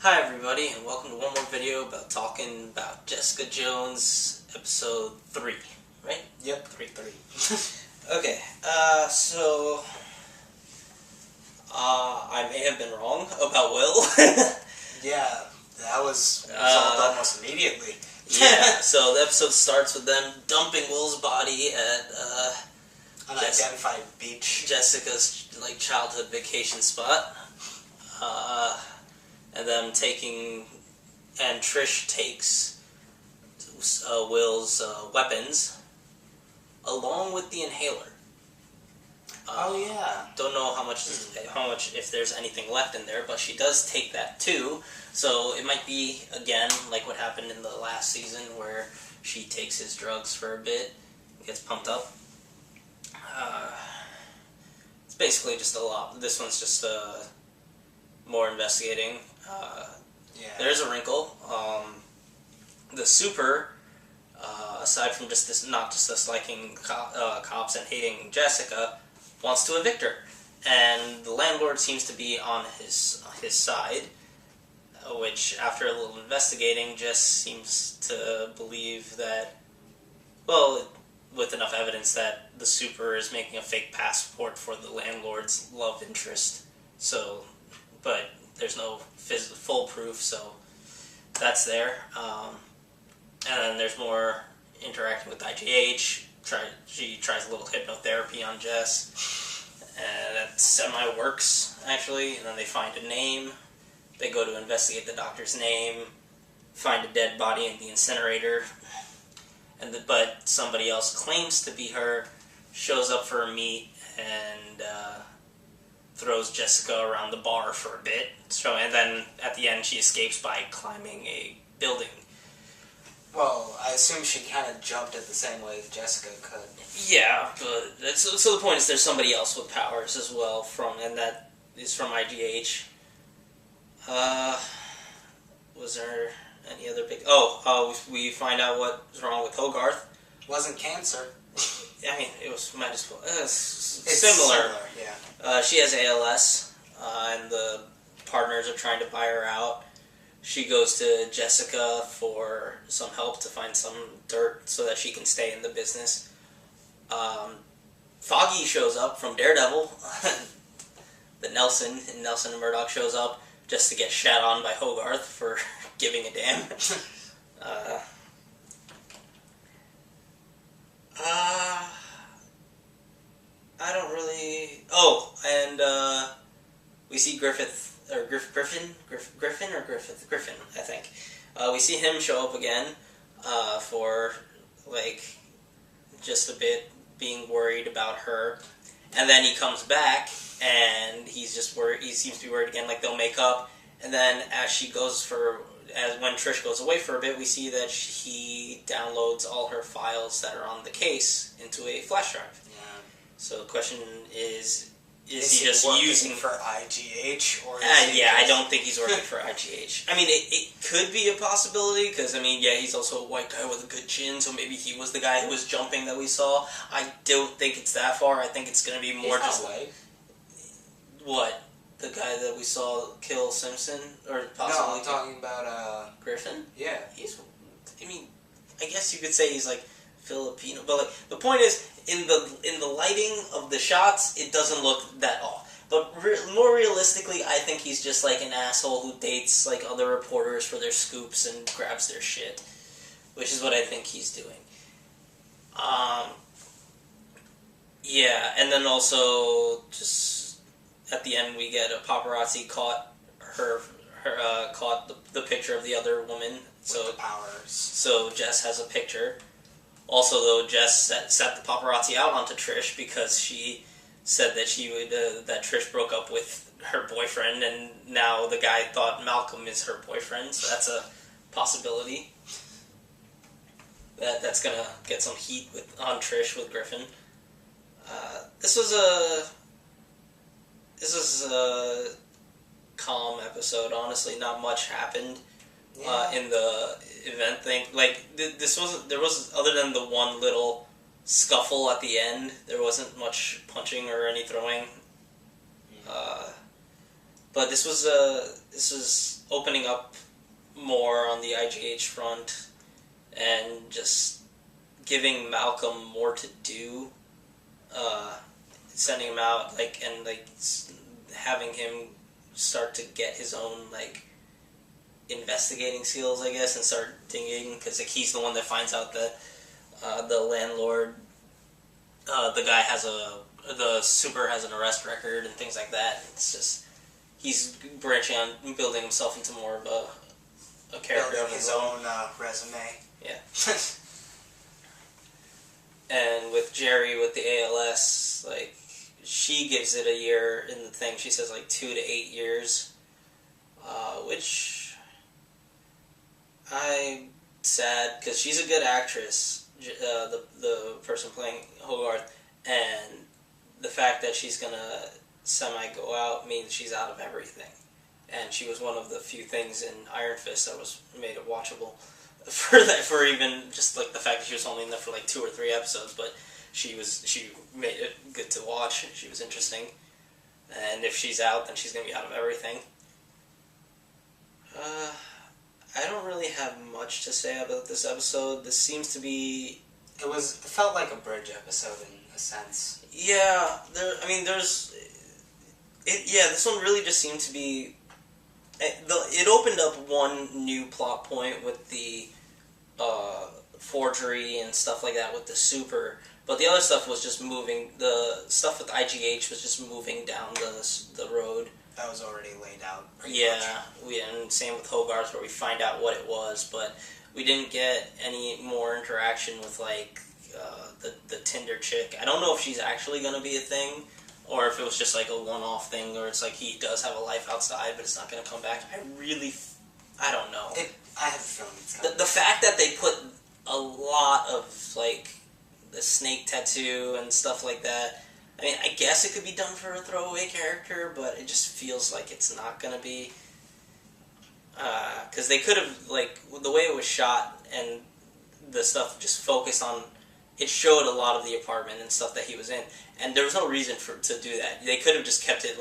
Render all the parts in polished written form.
Hi everybody, and welcome to one more video about talking about Jessica Jones, episode 3, right? Yep. 3. Okay, I may have been wrong about Will. Yeah, that was resolved almost immediately. Yeah, so the episode starts with them dumping Will's body at, Unidentified beach. Jessica's, childhood vacation spot. And them taking, and Trish takes Will's weapons along with the inhaler. Oh yeah. Don't know how much, if there's anything left in there, but she does take that too. So it might be again like what happened in the last season, where she takes his drugs for a bit, gets pumped up. It's basically just a lot. This one's just more investigating. Yeah. There's a wrinkle. The super, aside from not just disliking cops and hating Jessica, wants to evict her, and the landlord seems to be on his side. Which, after a little investigating, Jess seems to believe that, well, with enough evidence that the super is making a fake passport for the landlord's love interest. So, but there's no full proof, so that's there. And then there's more interacting with IGH. She tries a little hypnotherapy on Jess, and that semi-works, actually. And then they find a name. They go to investigate the doctor's name, find a dead body in the incinerator, but somebody else claims to be her, shows up for a meet, and throws Jessica around the bar for a bit. So, and then at the end she escapes by climbing a building. Well, I assume she kind of jumped it the same way Jessica could. Yeah, but so the point is there's somebody else with powers as well, and that is from IGH. Was there any other big... we find out what's wrong with Hogarth. Wasn't cancer. I mean, it was might as well. It's Similar, yeah. She has ALS, and the partners are trying to buy her out. She goes to Jessica for some help to find some dirt so that she can stay in the business. Foggy shows up from Daredevil. Nelson and Murdoch shows up just to get shat on by Hogarth for giving a damn. I don't really... Oh, and we see Griffin, I think. We see him show up again for, just a bit being worried about her. And then he comes back, and he's just worried. He seems to be worried again, they'll make up. And then when Trish goes away for a bit, we see that he downloads all her files that are on the case into a flash drive. Yeah. So the question is he just using for IGH, or I don't think he's working for IGH. I mean, it could be a possibility, because, he's also a white guy with a good chin, so maybe he was the guy who was jumping that we saw. I don't think it's that far. I think it's going to be more just... white. What? The guy that we saw kill Simpson? Or possibly... No, I'm talking about, Griffin? Yeah. I guess you could say he's, Filipino, but, the point is, in the lighting of the shots, it doesn't look that off. But more realistically, I think he's just, an asshole who dates, other reporters for their scoops and grabs their shit. Which is what I think he's doing. Yeah, and then also, just at the end, we get a paparazzi caught the picture of the other woman. With the powers. So Jess has a picture. Also, though, Jess set the paparazzi out onto Trish because she said that that Trish broke up with her boyfriend, and now the guy thought Malcolm is her boyfriend, so that's a possibility. That's gonna get some heat on Trish with Griffin. This was a calm episode, honestly. Not much happened. Yeah. In the event thing, there was, other than the one little scuffle at the end, there wasn't much punching or any throwing. But this was opening up more on the IGH front and just giving Malcolm more to do, sending him out, and having him start to get his own, investigating skills, I guess, and start digging, because he's the one that finds out that the landlord, the super has an arrest record and things like that. It's just, he's branching on, building himself into more of a character building of his own resume. Yeah. And with Jerry, with the ALS, she gives it a year in the thing. She says 2 to 8 years, which I'm sad, because she's a good actress, the person playing Hogarth, and the fact that she's gonna go out means she's out of everything. And she was one of the few things in Iron Fist that was made it watchable. For even just the fact that she was only in there for 2 or 3 episodes, but she made it good to watch. She was interesting, and if she's out, then she's gonna be out of everything. I don't really have much to say about this episode. This seems to be. It felt like a bridge episode in a sense. Yeah, there's. This one really just seemed to be. It opened up one new plot point with the forgery and stuff like that with the super, but the other stuff was just moving. The stuff with IGH was just moving down the road. That was already laid out. And same with Hogarth, where we find out what it was, but we didn't get any more interaction with the Tinder chick. I don't know if she's actually going to be a thing, or if it was just a one-off thing, or it's he does have a life outside, but it's not going to come back. I don't know. I have a feeling it's coming. The fact that they put a lot of the snake tattoo and stuff like that. I mean, I guess it could be done for a throwaway character, but it just feels like it's not going to be. Because they could have, the way it was shot and the stuff just focused on. It showed a lot of the apartment and stuff that he was in, and there was no reason to do that. They could have just kept it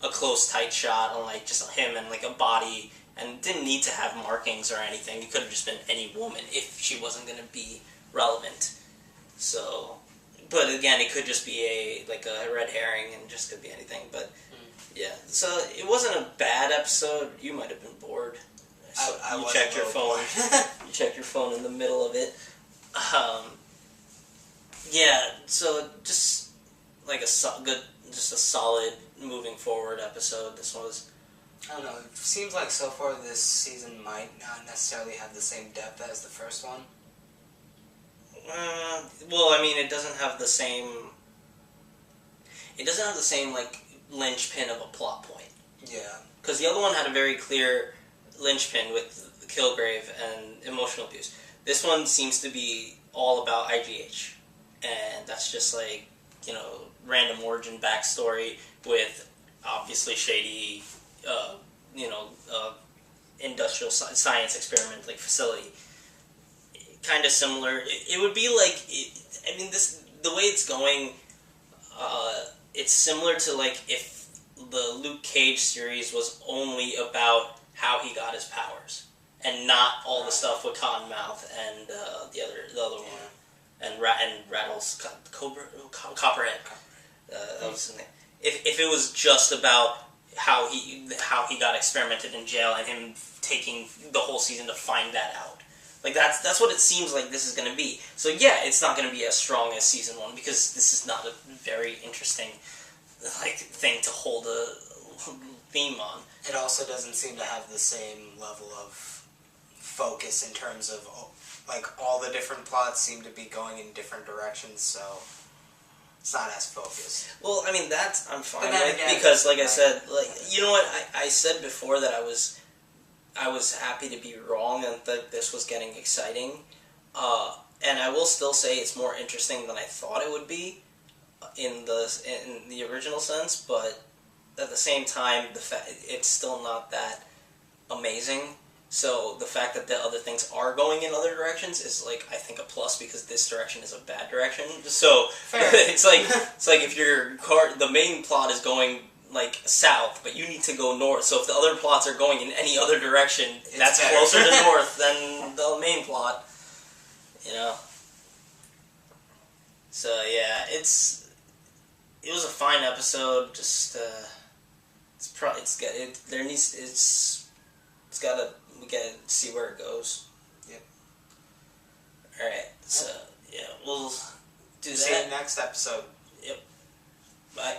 a close, tight shot on just him and a body, and didn't need to have markings or anything. It could have just been any woman if she wasn't going to be relevant. So, but again, it could just be a red herring and just could be anything. But yeah, so it wasn't a bad episode. You might have been bored. So I you was checked a your little phone. bored. You checked your phone in the middle of it. Yeah, so just a solid moving forward episode. This was. I don't know. It seems like so far this season might not necessarily have the same depth as the first one. Well, I mean, it doesn't have the same. It doesn't have the same linchpin of a plot point. Yeah. Because the other one had a very clear linchpin with Kilgrave and emotional abuse. This one seems to be all about IGH. And that's just random origin backstory with obviously shady, industrial science experiment facility. Kind of similar. It would be the way it's going. It's similar to if the Luke Cage series was only about how he got his powers, and not all the stuff with Cottonmouth and the other one. And Rattles, Copperhead. That was his name. If it was just about how he got experimented in jail and him taking the whole season to find that out, that's what it seems like this is going to be. So yeah, it's not going to be as strong as season 1 because this is not a very interesting thing to hold a theme on. It also doesn't seem to have the same level of focus in terms of. All the different plots seem to be going in different directions, so it's not as focused. Well, I mean, I'm fine with, again, because, I said, you know what, I said before that I was happy to be wrong and that this was getting exciting, and I will still say it's more interesting than I thought it would be in the original sense, but at the same time, it's still not that amazing. So the fact that the other things are going in other directions is I think a plus, because this direction is a bad direction. So Fair. it's like if the main plot is going like south, but you need to go north. So if the other plots are going in any other direction, that's better. closer to north than the main plot. You know. So yeah, it was a fine episode. Just we gotta see where it goes. Yep. All right. So yeah, we'll do that. See you next episode. Yep. Bye.